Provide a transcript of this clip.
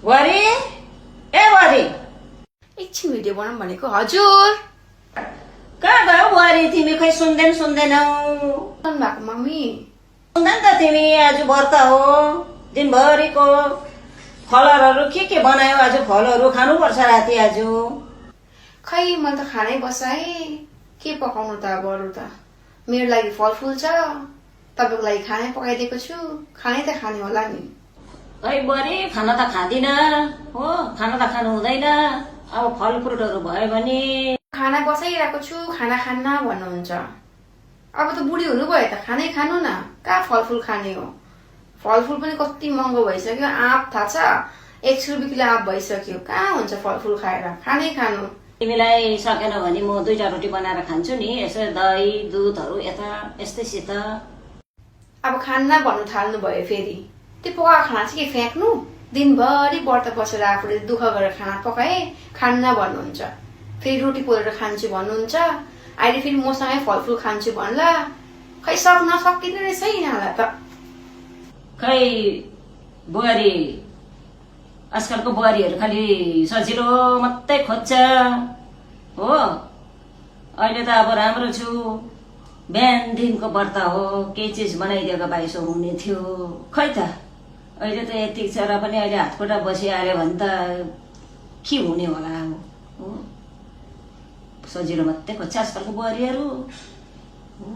बुहारी ए बुहारी एकछिन भिडियो बनाऊँ भनेको। हजुर कहाँ गयो बुहारी तिमी खै सुन्दैनौ भएको मम्मी। सुन्दा नि त तिमी आज व्रत हो दिनभरिको फलरहरू के बनायो आज फलहरू खानुपर्छ राति आज खै मैले त खानै बसाएँ के पकाउनु त अब अरू त मेरो लागि फलफुल छ तपाईँको लागि खानै पकाइदिएको छु खानै त खाने होला नि। है बुहारी खाना त खाँदिन हो खाना त खानु हुँदैन अब फलफ्रुटहरू भयो भने खाना बसाइरहेको छु खाना खान्न भन्नुहुन्छ। अब त बुढी हुनुभयो त खानै खानु न कहाँ फलफुल खाने हो। फलफुल पनि कति महँगो भइसक्यो आँप थाहा छ 100 रुपियाँ किलो आँप भइसक्यो कहाँ हुन्छ फलफुल खाएर खानै खानु। तिमीलाई सकेन भने म 2टा रोटी बनाएर खान्छु नि यसो दही दुधहरू यता यस्तैसित। अब खान्न भन्नु थाल्नु भयो फेरि त्यो पकाएको खाना चाहिँ के फ्याँक्नु दिनभरि व्रत बसेर आफूले दुःख गरेर खाना पकाए खान्न भन्नुहुन्छ फेरि रोटी पोलेर खान्छु भन्नुहुन्छ अहिले फेरि मसँगै फलफुल खान्छु भन्ला खै सक्न सकिँदैन रहेछ यिनीहरूलाई त। खै बुहारी आजकलको बुहारीहरू खालि सजिलो मात्रै खोज्छ हो। अहिले त अब राम्रो छु बिहानदेखिको व्रत हो केही चिज बनाइदिएको बाइसो हुने थियो खै त अहिले त यति छ र पनि अहिले हातखुट्टा बसिहाल्यो भने त के हुने होला हो। सजिलो मात्रै खोज्छ आजकलको बुहारीहरू हो।